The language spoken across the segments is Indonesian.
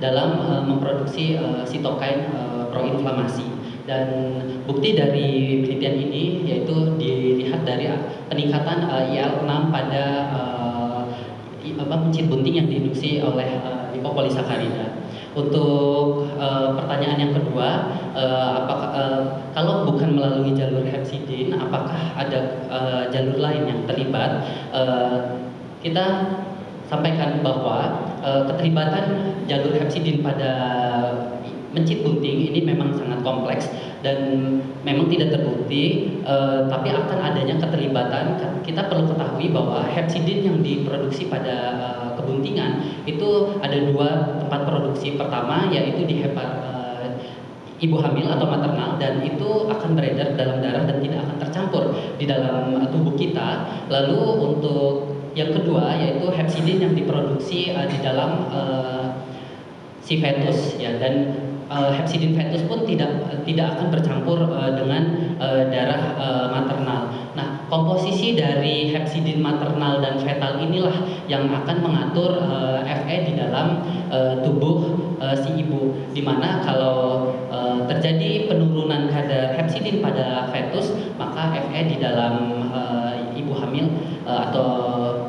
dalam memproduksi sitokain proinflamasi. Dan bukti dari penelitian ini yaitu dilihat dari peningkatan IL-6 pada mencit bunting yang diinduksi oleh lipopolisakarida. Untuk pertanyaan yang kedua, apakah kalau bukan melalui jalur hepsidin, apakah ada jalur lain yang terlibat? Kita sampaikan bahwa keterlibatan jalur hepsidin pada mencit bunting ini memang sangat kompleks dan memang tidak terbukti, tapi akan adanya keterlibatan. Kita perlu ketahui bahwa hepsidin yang diproduksi pada kebuntingan itu ada dua tempat produksi. Pertama yaitu di ibu hamil atau maternal, dan itu akan beredar dalam darah dan tidak akan tercampur di dalam tubuh kita. Lalu untuk yang kedua yaitu hepsidin yang diproduksi di dalam si fetus ya, dan hepsidin fetus pun tidak akan bercampur dengan darah maternal. Nah, komposisi dari hepsidin maternal dan fetal inilah yang akan mengatur Fe di dalam tubuh si ibu, dimana kalau terjadi penurunan kadar hepsidin pada fetus, maka Fe di dalam ibu hamil atau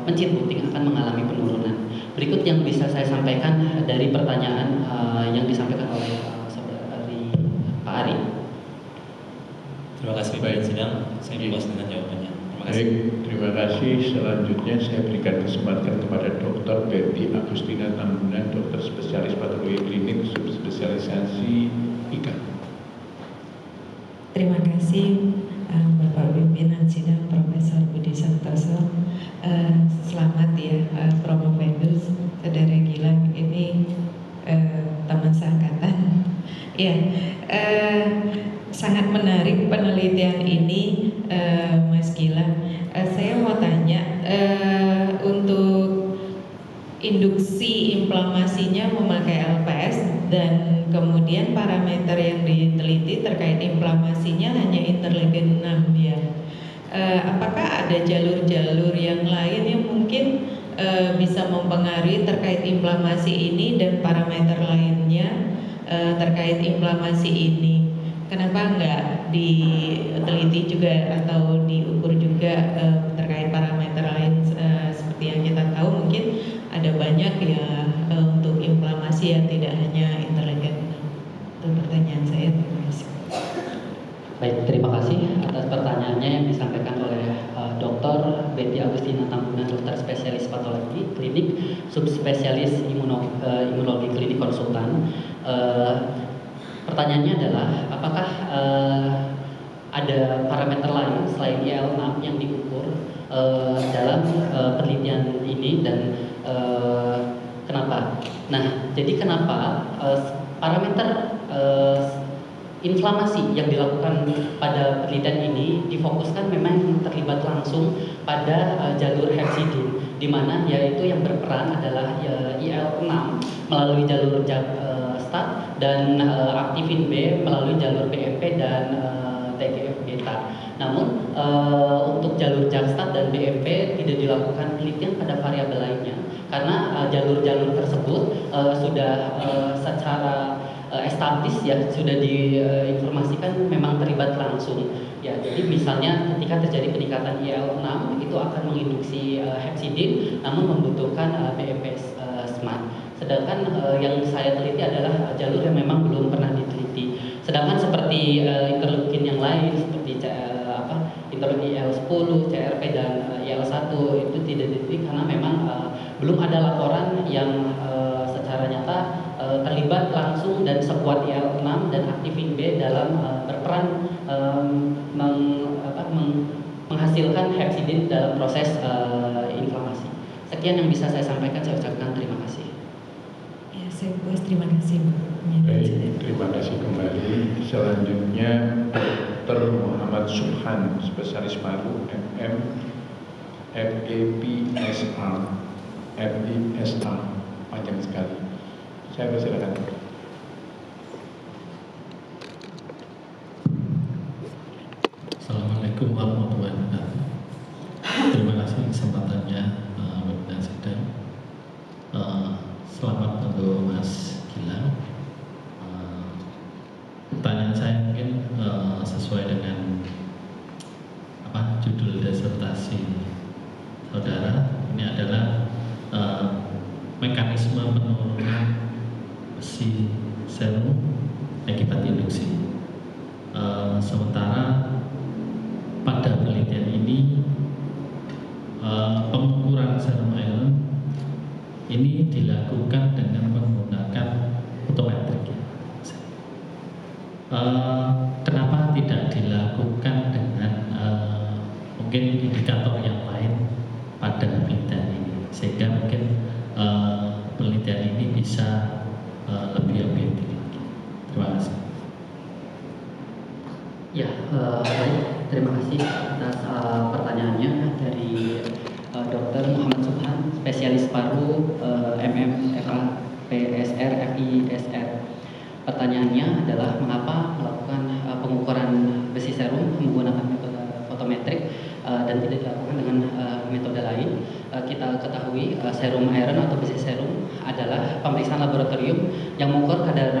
mencit bunting akan mengalami penurunan. Berikut yang bisa saya sampaikan dari pertanyaan yang disampaikan oleh saudari Pak Ari. Terima kasih Pak Sidang. Saya puas dengan jawabannya. Terima kasih. Baik, terima kasih. Selanjutnya saya berikan kesempatan kepada Dr. Betty Agustina Tambunan, dokter spesialis patologi klinik subspesialisasi IKA. Terima kasih Bapak Pimpinan Sidang Profesor Budi Santoso. Selamat ya Promo Vendus, saudara Gilang, ini teman seangkatan. Ya, sangat menarik penelitian ini, Mas Gilang. Saya mau tanya, untuk induksi inflamasinya memakai LPS, dan kemudian parameter yang diteliti terkait inflamasinya hanya interleukin 6 ya. Apakah ada jalur-jalur yang lain yang mungkin bisa mempengaruhi terkait inflamasi ini dan parameter lainnya terkait inflamasi ini? Kenapa enggak diteliti juga atau diukur juga terkait parameter lain seperti yang kita tahu mungkin ada banyak ya untuk inflamasi yang tidak hanya interleukin. Itu pertanyaan saya. Terima kasih. Baik, terima kasih atas pertanyaannya yang disampaikan oleh Dr. Betty Agustina Tambunan, dokter spesialis patologi klinik, subspesialis imunologi klinik konsultan. Pertanyaannya adalah apakah ada parameter lain selain IL-6 yang diukur dalam penelitian ini, dan kenapa? Nah, jadi kenapa parameter inflamasi yang dilakukan pada penelitian ini difokuskan memang terlibat langsung pada jalur hepsidin, di mana yaitu yang berperan adalah IL-6 melalui jalur STAT dan aktivin B melalui jalur BMP dan TGF-beta. Namun untuk jalur JAK-STAT dan BMP tidak dilakukan penelitian pada variabel lainnya, karena jalur-jalur tersebut sudah secara establis ya, sudah diinformasikan memang terlibat langsung ya. Jadi misalnya ketika terjadi peningkatan IL-6 itu akan menginduksi hepsidin, namun membutuhkan BMP SMART. Sedangkan yang saya teliti adalah jalur yang memang belum pernah diteliti. Sedangkan seperti interleukin yang lain seperti interleukin IL-10, CRP dan IL-1 itu tidak diteliti karena memang belum ada laporan yang secara nyata terlibat langsung dan sekuat IL-6 dan aktivin B dalam berperan menghasilkan hepsidin dalam proses inflamasi. Sekian yang bisa saya sampaikan, saya ucapkan terima kasih. Ya, saya puas, terima kasih. Baik, terima kasih kembali. Selanjutnya Dr. Muhammad Subhan, spesialis paru, MM, FEPSA, FISA, panjang sekali. Saya persilakan. Assalamualaikum warahmatullahi wabarakatuh. Terima kasih kesempatannya Bapak Sidang. Selamat untuk Mas Gilang. mungkin indikator yang lain pada penelitian ini, sehingga mungkin penelitian ini bisa lebih objektif lagi. Terima kasih. Ya, baik. Terima kasih atas pertanyaannya dari Dr. Muhammad Subhan, spesialis paru, FA, PSR, FISR. Pertanyaannya adalah mengapa melakukan pengukuran besi serum menggunakan metode fotometrik dan tidak dilakukan dengan metode lain. Kita ketahui serum iron atau besi serum adalah pemeriksaan laboratorium yang mengukur kadar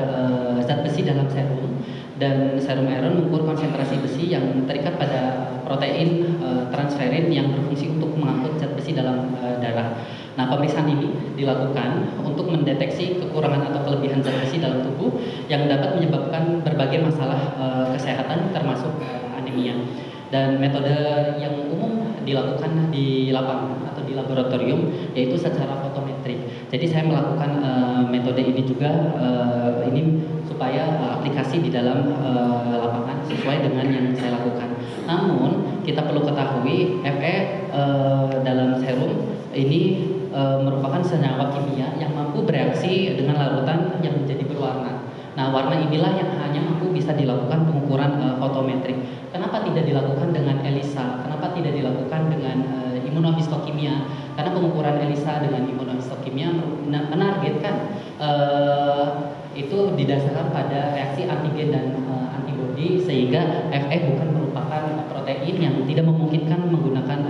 zat besi dalam serum, dan serum iron mengukur konsentrasi besi yang terikat pada protein transferin yang berfungsi untuk mengangkut zat besi dalam darah. Nah, pemeriksaan ini dilakukan untuk mendeteksi kekurangan atau kelebihan zat besi dalam tubuh yang dapat menyebabkan berbagai masalah kesehatan termasuk anemia. Dan metode yang umum dilakukan di lapangan atau di laboratorium yaitu secara fotometrik. Jadi saya melakukan metode ini juga ini supaya aplikasi di dalam lapangan sesuai dengan yang saya lakukan. Namun kita perlu ketahui Fe dalam serum ini merupakan senyawa kimia yang mampu bereaksi dengan larutan yang menjadi berwarna. Nah, warna inilah yang hanya mampu bisa dilakukan pengukuran fotometrik. Kenapa tidak dilakukan dengan ELISA? Kenapa tidak dilakukan dengan imunohistokimia? Karena pengukuran ELISA dengan imunohistokimia menargetkan itu didasarkan pada reaksi antigen dan antibodi, sehingga Fe bukan merupakan protein yang tidak memungkinkan menggunakan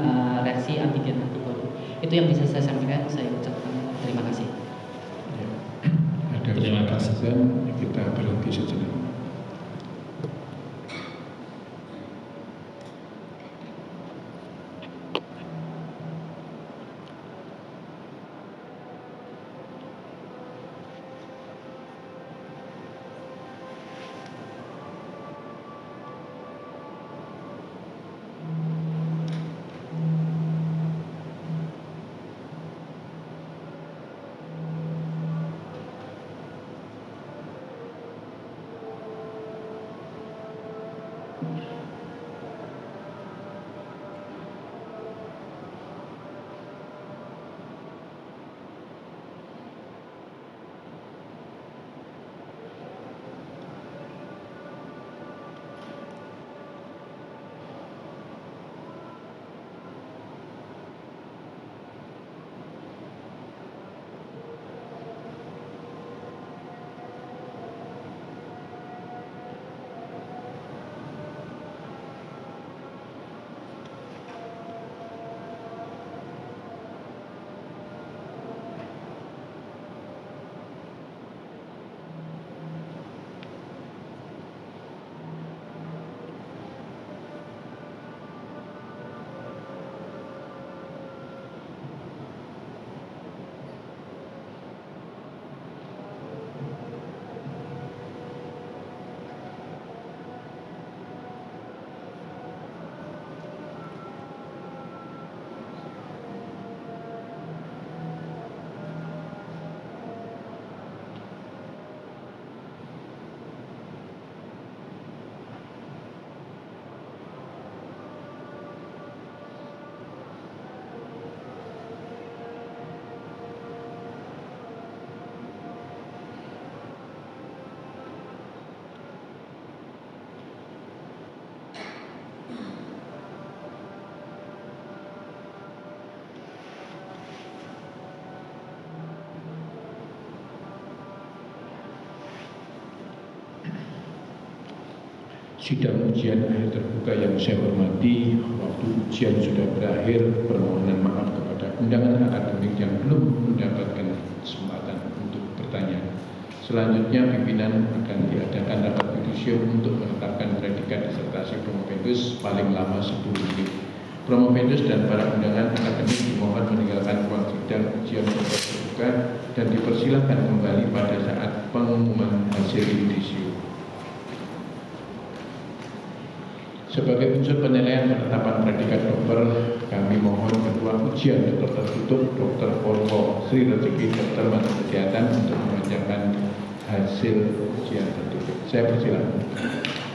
reaksi antigen antibodi. Itu yang bisa saya sampaikan. Saya ucapkan terima kasih. Terima kasih. Dan kita berhenti sejenak. Sidang ujian akhir terbuka yang saya hormati, waktu ujian sudah berakhir. Permohonan maaf kepada undangan akademik yang belum mendapatkan kesempatan untuk bertanya. Selanjutnya pimpinan akan diadakan rapat fidusium untuk menetapkan predikat disertasi promovendus paling lama 10 menit. Promovendus dan para undangan akademik dimohon meninggalkan ruang sidang ujian terbuka dan dipersilahkan kembali pada saat pengumuman hasil fidusium. Sebagai unsur penilaian penetapan predikat dokter, kami mohon ketua ujian dokter tertutup Dr. Polko Sri Rezeki Dokter Mata Kesehatan untuk membacakan hasil ujian tertutup. Saya persilakan.